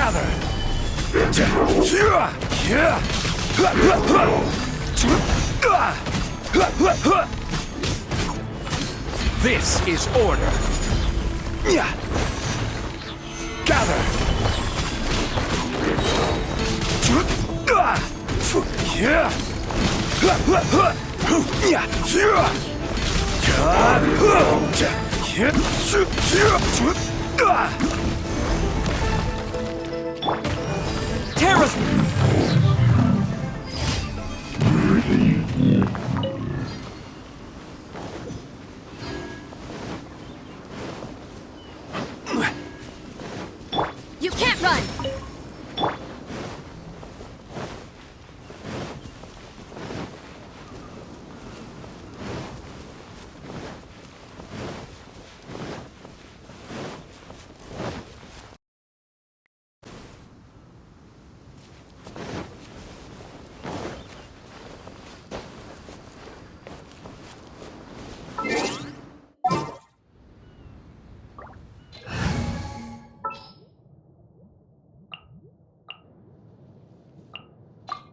Gather! This is order. Gather! Terrace! You can't run!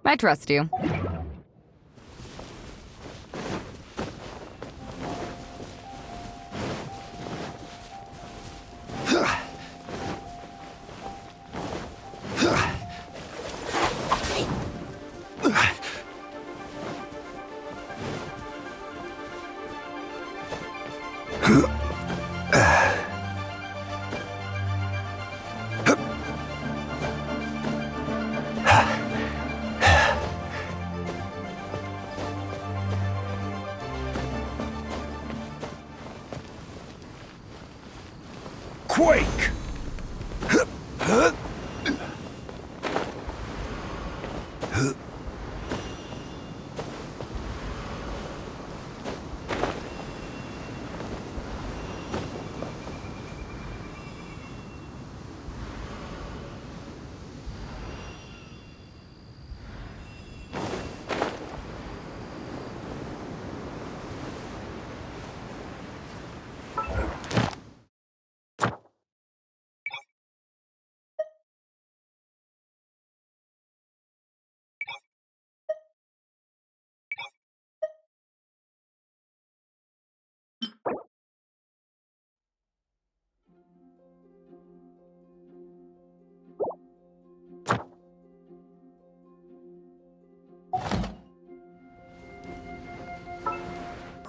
I trust you. Quake!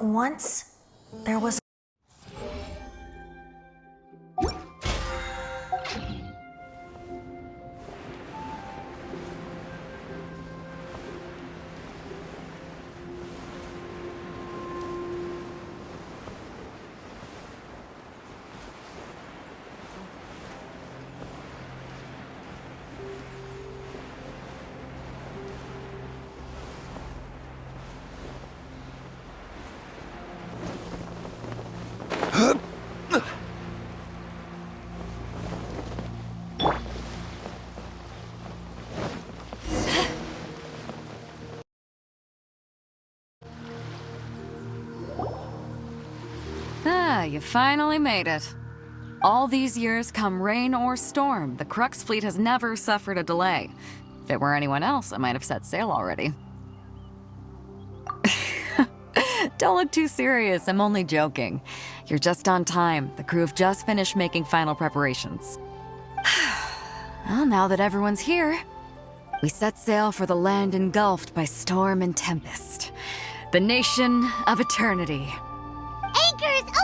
Once, there was You finally made it. All these years, come rain or storm, the Crux fleet has never suffered a delay. If it were anyone else, I might have set sail already. Don't look too serious, I'm only joking. You're just on time. The crew have just finished making final preparations. Well, now that everyone's here, we set sail for the land engulfed by storm and tempest. The nation of eternity. Anchors away!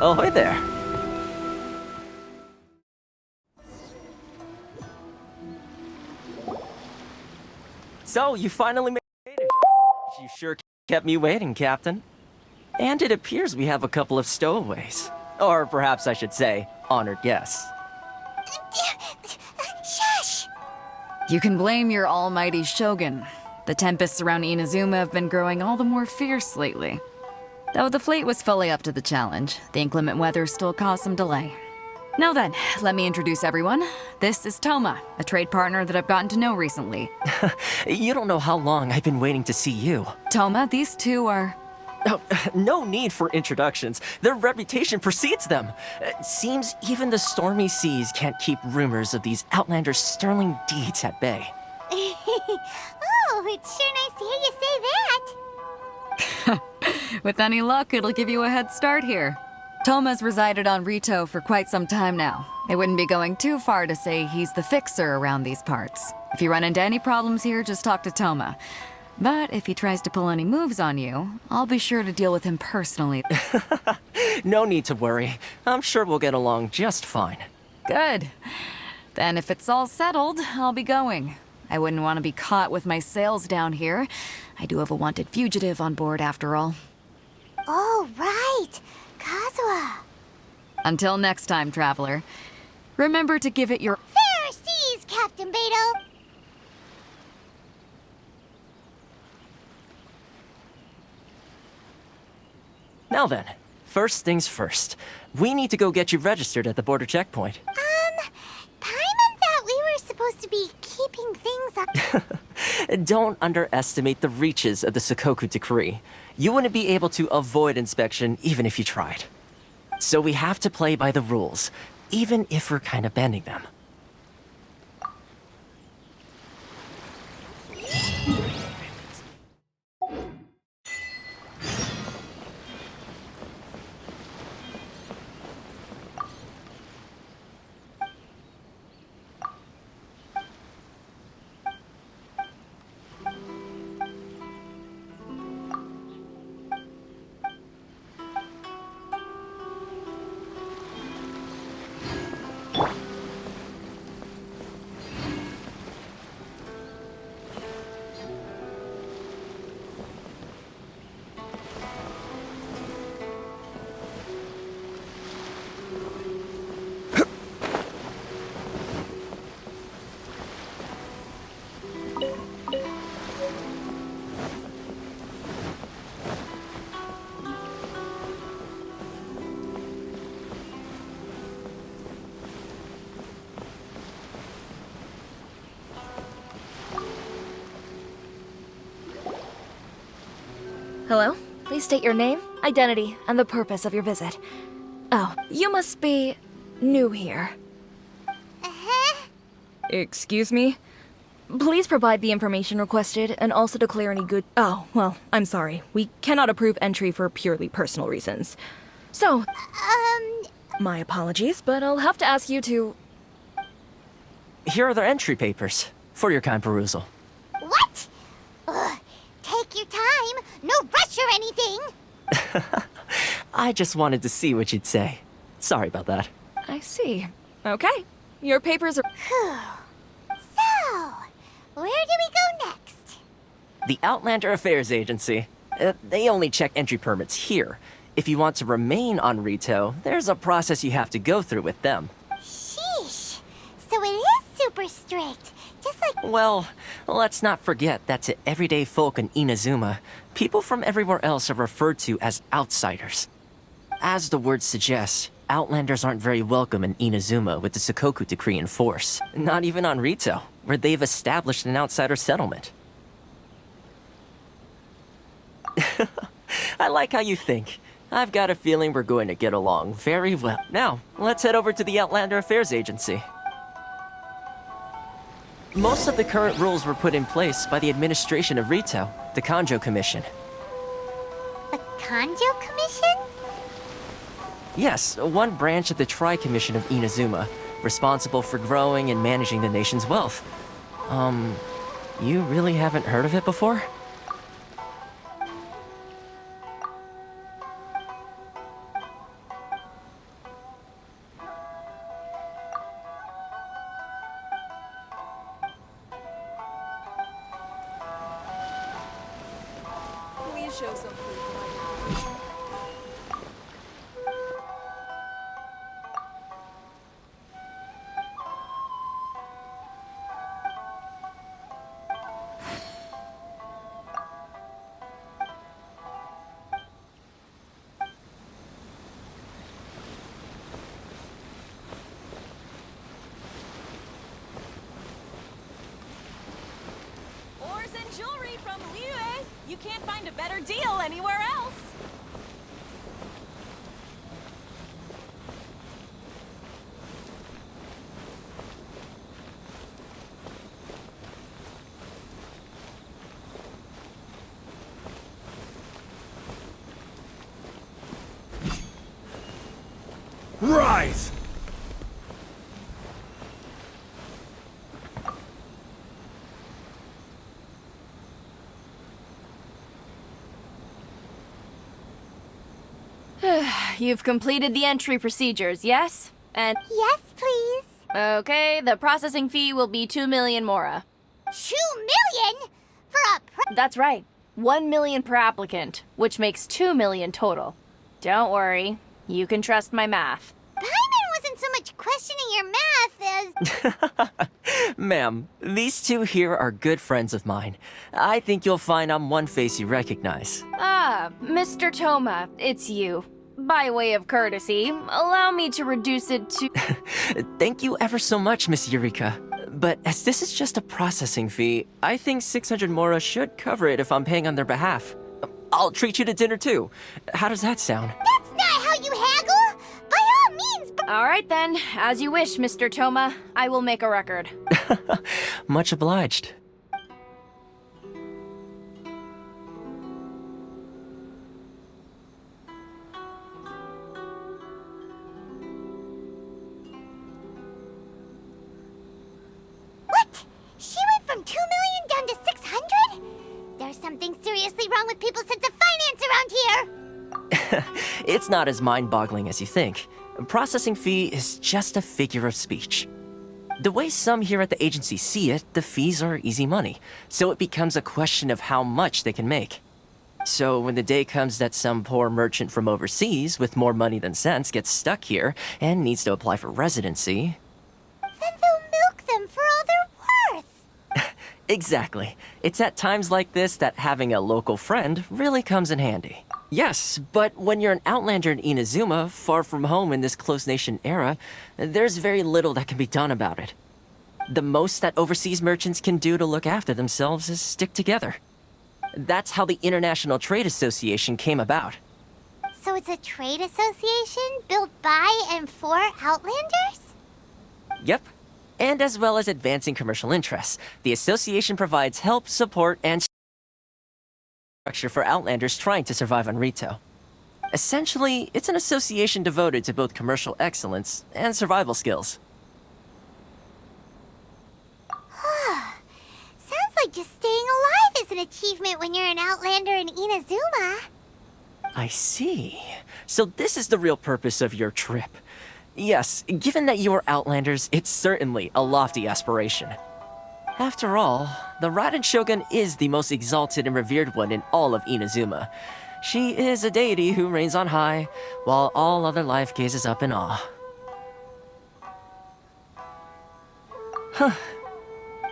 Ahoy there. So, you finally made it. You sure kept me waiting, Captain. And it appears we have a couple of stowaways. Or perhaps I should say, honored guests. Shush! You can blame your almighty shogun. The tempests around Inazuma have been growing all the more fierce lately. Though the fleet was fully up to the challenge, the inclement weather still caused some delay. Now then, let me introduce everyone. This is Toma, a trade partner that I've gotten to know recently. You don't know how long I've been waiting to see you. Toma, these two are... Oh, no need for introductions. Their reputation precedes them. Seems even the stormy seas can't keep rumors of these Outlanders' sterling deeds at bay. Oh, it's sure nice to hear you say that. With any luck, it'll give you a head start here. Toma's resided on Rito for quite some time now. It wouldn't be going too far to say he's the fixer around these parts. If you run into any problems here, just talk to Toma. But if he tries to pull any moves on you, I'll be sure to deal with him personally. No need to worry. I'm sure we'll get along just fine. Good. Then if it's all settled, I'll be going. I wouldn't want to be caught with my sails down here. I do have a wanted fugitive on board after all. Oh, right. Kazuha. Until next time, traveler. Remember to give it your... Fair seas, Captain Beto. Now then, first things first. We need to go get you registered at the border checkpoint. Paimon thought we were supposed to be keeping things up. Don't underestimate the reaches of the Sakoku Decree. You wouldn't be able to avoid inspection even if you tried. So we have to play by the rules, even if we're kind of bending them. Hello? Please state your name, identity, and the purpose of your visit. Oh, you must be new here. Excuse me? Please provide the information requested and also declare any good... Oh, well, I'm sorry. We cannot approve entry for purely personal reasons. So, my apologies, but I'll have to ask you to... Here are their entry papers, for your kind perusal. What? Ugh, take your time. No rush or anything. I just wanted to see what you'd say. Sorry about that. I see. Okay. Your papers are... So, where do we go next? The Outlander Affairs Agency. They only check entry permits here. If you want to remain on Rito, there's a process you have to go through with them. Sheesh. So it is super strict. Just like... Well, let's not forget that to everyday folk in Inazuma, people from everywhere else are referred to as outsiders. As the word suggests, Outlanders aren't very welcome in Inazuma with the Sakoku Decree in force. Not even on Rito, where they've established an outsider settlement. I like how you think. I've got a feeling we're going to get along very well. Now, let's head over to the Outlander Affairs Agency. Most of the current rules were put in place by the administration of Rito, the Kanjo Commission. The Kanjo Commission? Yes, one branch of the Tri-Commission of Inazuma, responsible for growing and managing the nation's wealth. You really haven't heard of it before? show some proof. Ores and jewelry from Liyue. You can't find a better deal anywhere else. Rise! You've completed the entry procedures, yes? And Yes, please. okay, the processing fee will be 2 million mora. 2 million? For a That's right. 1 million per applicant, which makes 2 million total. Don't worry, you can trust my math. Paimon wasn't so much questioning your math as... Ma'am, these two here are good friends of mine. I think you'll find I'm one face you recognize. Ah, Mr. Toma, it's you. By way of courtesy, allow me to reduce it to... Thank you ever so much, Miss Eureka. But as this is just a processing fee, I think 600 mora should cover it if I'm paying on their behalf. I'll treat you to dinner too. How does that sound? That's not how you haggle! By all means, All right then, as you wish, Mr. Toma. I will make a record. Much obliged. What? She went from 2 million down to 600? There's something seriously wrong with people's sense of finance around here! It's not as mind-boggling as you think. Processing fee is just a figure of speech. The way some here at the agency see it, the fees are easy money, so it becomes a question of how much they can make. So when the day comes that some poor merchant from overseas with more money than sense gets stuck here and needs to apply for residency... Then they'll milk them for all they're worth! Exactly. It's at times like this that having a local friend really comes in handy. Yes, but when you're an outlander in Inazuma, far from home in this close nation era, there's very little that can be done about it. The most that overseas merchants can do to look after themselves is stick together. That's how the International Trade Association came about. So it's a trade association built by and for Outlanders? Yep. And as well as advancing commercial interests, the association provides help, support, and structure for Outlanders trying to survive on Rito. Essentially, it's an association devoted to both commercial excellence and survival skills. Sounds like just staying alive is an achievement when you're an Outlander in Inazuma. I see. So this is the real purpose of your trip. Yes, given that you are Outlanders, it's certainly a lofty aspiration. After all, the Raiden Shogun is the most exalted and revered one in all of Inazuma. She is a deity who reigns on high, while all other life gazes up in awe. Huh.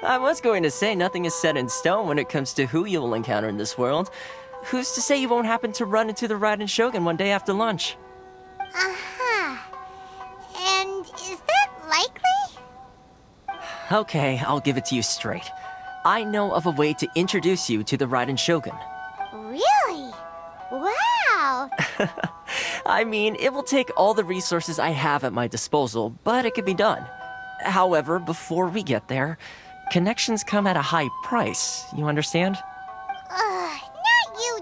I was going to say nothing is set in stone when it comes to who you will encounter in this world. Who's to say you won't happen to run into the Raiden Shogun one day after lunch? Uh-huh. And is that likely? Okay, I'll give it to you straight. I know of a way to introduce you to the Raiden Shogun. Really? Wow! I mean, it will take all the resources I have at my disposal, but it can be done. However, before we get there, connections come at a high price, you understand? Not you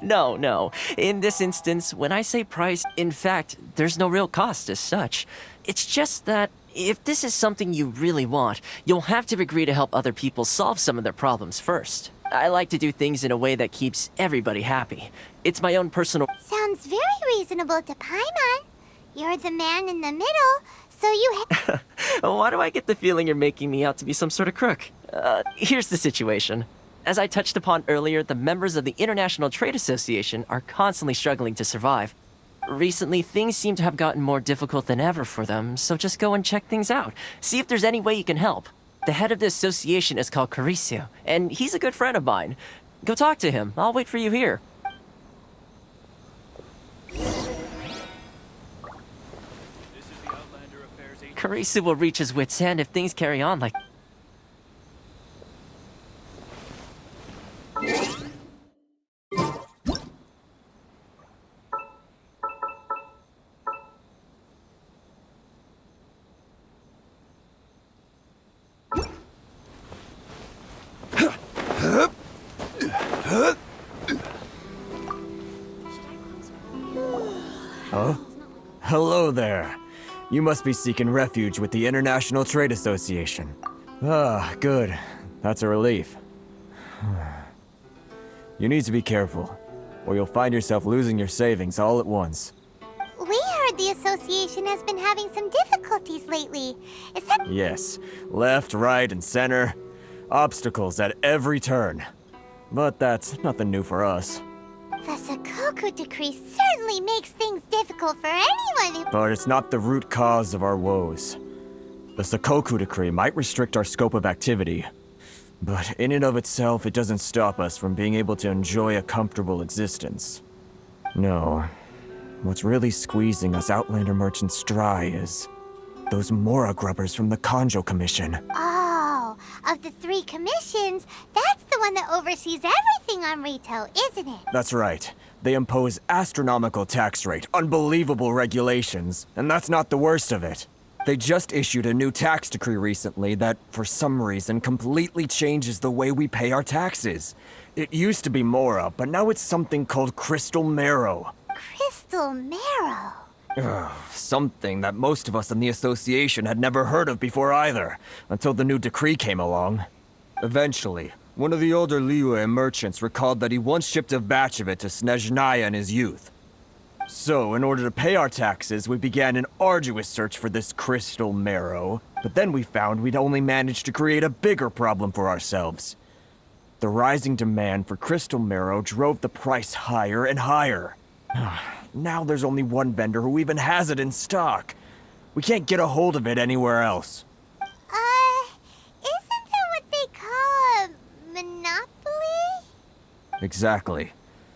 too! No. In this instance, when I say price, in fact, there's no real cost as such. It's just that if this is something you really want, you'll have to agree to help other people solve some of their problems first. I like to do things in a way that keeps everybody happy. It's my own personal... Sounds very reasonable to Paimon. You're the man in the middle, so you Why do I get the feeling you're making me out to be some sort of crook? Here's the situation. As I touched upon earlier, the members of the International Trade Association are constantly struggling to survive. Recently, things seem to have gotten more difficult than ever for them, so just go and check things out. See if there's any way you can help. The head of the association is called Caricio, and he's a good friend of mine. Go talk to him. I'll wait for you here. Caricio will reach his wit's end if things carry on like... Huh? Hello there. You must be seeking refuge with the International Trade Association. Ah, good. That's a relief. You need to be careful, or you'll find yourself losing your savings all at once. We heard the association has been having some difficulties lately. Is that... Yes, left, right, and center. Obstacles at every turn. But that's nothing new for us. The Sakoku decree certainly makes things difficult for anyone who... But it's not the root cause of our woes. The Sakoku decree might restrict our scope of activity, but in and of itself, it doesn't stop us from being able to enjoy a comfortable existence. No. What's really squeezing us Outlander merchants dry is those Mora grubbers from the Kanjo Commission. Oh, of the 3 commissions, that's the one that oversees everything on Rito, isn't it? That's right. They impose astronomical tax rate, unbelievable regulations, and that's not the worst of it. They just issued a new tax decree recently that, for some reason, completely changes the way we pay our taxes. It used to be Mora, but now it's something called Crystal Marrow. Crystal Marrow. Something that most of us in the association had never heard of before either, until the new decree came along. Eventually, one of the older Liyue merchants recalled that he once shipped a batch of it to Snezhnaya in his youth. So, in order to pay our taxes, we began an arduous search for this crystal marrow, but then we found we'd only managed to create a bigger problem for ourselves. The rising demand for crystal marrow drove the price higher and higher. Now there's only one vendor who even has it in stock. We can't get a hold of it anywhere else. Isn't that what they call a monopoly? Exactly.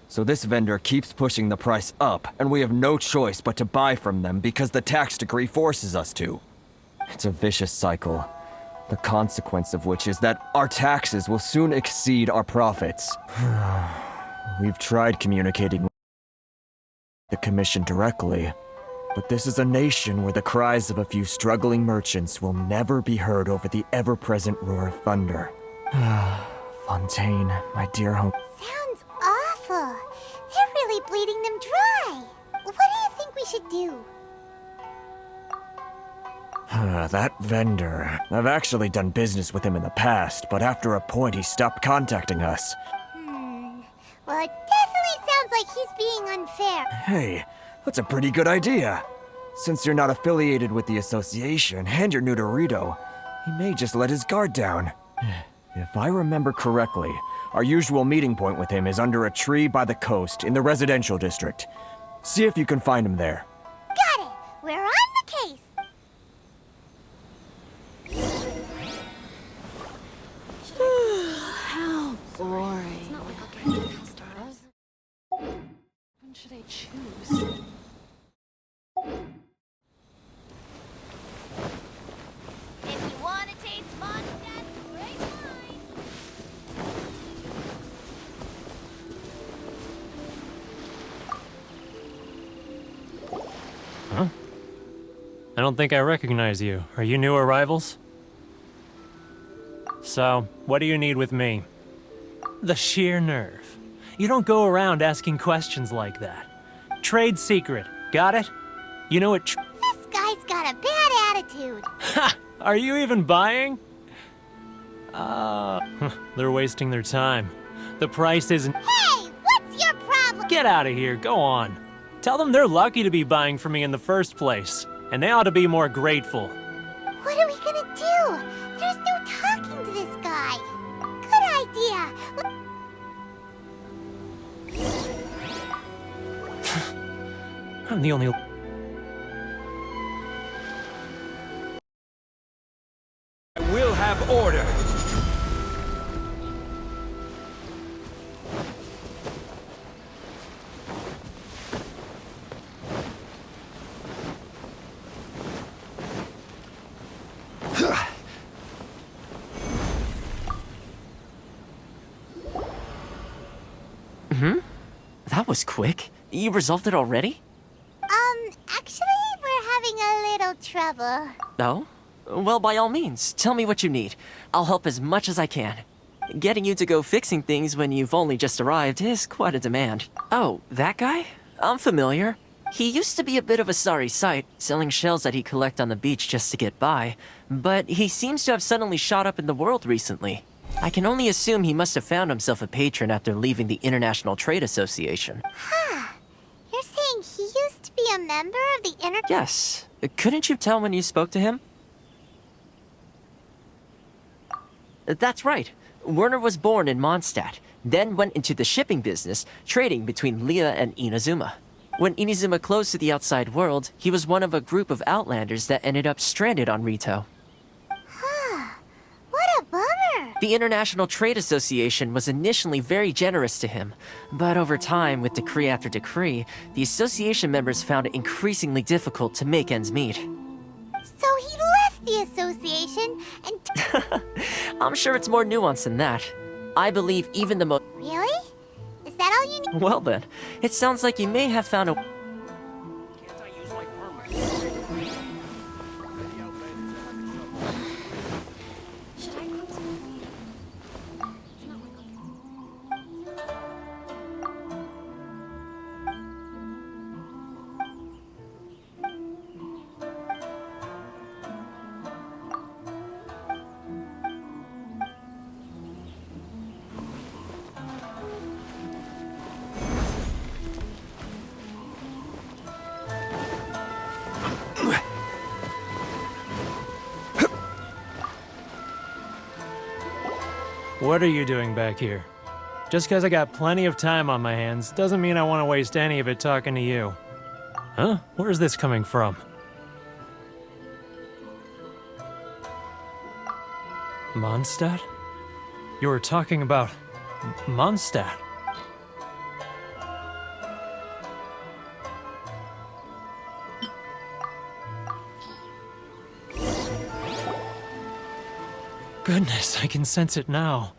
So this vendor keeps pushing the price up, and we have no choice but to buy from them because the tax decree forces us to. It's a vicious cycle, the consequence of which is that our taxes will soon exceed our profits. We've tried communicating with the Commission directly, but this is a nation where the cries of a few struggling merchants will never be heard over the ever-present roar of thunder. Fontaine, my dear home. Sounds awful. They're really bleeding them dry. What do you think we should do? That vendor. I've actually done business with him in the past, but after a point he stopped contacting us. Well, it definitely sounds like he's being unfair. Hey, that's a pretty good idea. Since you're not affiliated with the association and you're new to Rito, he may just let his guard down. If I remember correctly, our usual meeting point with him is under a tree by the coast in the residential district. See if you can find him there. Got it. We're on the case. How boring. It's not like I'll get it stars. When should I choose? If you want to taste fun, that's great wine. I don't think I recognize you. Are you new arrivals? So, what do you need with me? The sheer nerve. You don't go around asking questions like that. Trade secret. Got it? You know what This guy's got a bad attitude. Ha! Are you even buying? They're wasting their time. The price isn't- Hey, what's your problem? Get out of here, go on. Tell them they're lucky to be buying from me in the first place, and they ought to be more grateful. What are we gonna do? There's no talking to this guy. Good idea. I'm the only... We'll have order. That was quick. You resolved it already? Actually, we're having a little trouble. No? Well, by all means, tell me what you need. I'll help as much as I can. Getting you to go fixing things when you've only just arrived is quite a demand. Oh, that guy? I'm familiar. He used to be a bit of a sorry sight, selling shells that he'd collect on the beach just to get by, but he seems to have suddenly shot up in the world recently. I can only assume he must have found himself a patron after leaving the International Trade Association. You're saying he used to be a member of the Yes. Couldn't you tell when you spoke to him? That's right. Werner was born in Mondstadt, then went into the shipping business, trading between Leah and Inazuma. When Inazuma closed to the outside world, he was one of a group of outlanders that ended up stranded on Rito. What a bummer! The International Trade Association was initially very generous to him, but over time, with decree after decree, the association members found it increasingly difficult to make ends meet. So he left the association and... I'm sure it's more nuanced than that. I believe even the most... Really? Is that all you need? Well then, it sounds like you may have found a... What are you doing back here? Just because I got plenty of time on my hands doesn't mean I want to waste any of it talking to you. Huh? Where's this coming from? Mondstadt? You were talking about... Mondstadt? Goodness, I can sense it now.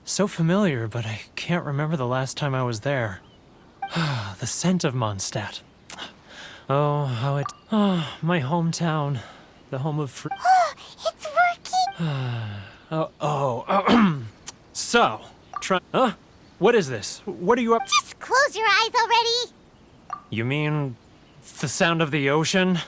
So familiar, but I can't remember the last time I was there. The scent of Mondstadt. Oh, how it... Oh, my hometown. The home of free... It's working! So, Huh? What is this? What are you up... Just close your eyes already! You mean... the sound of the ocean?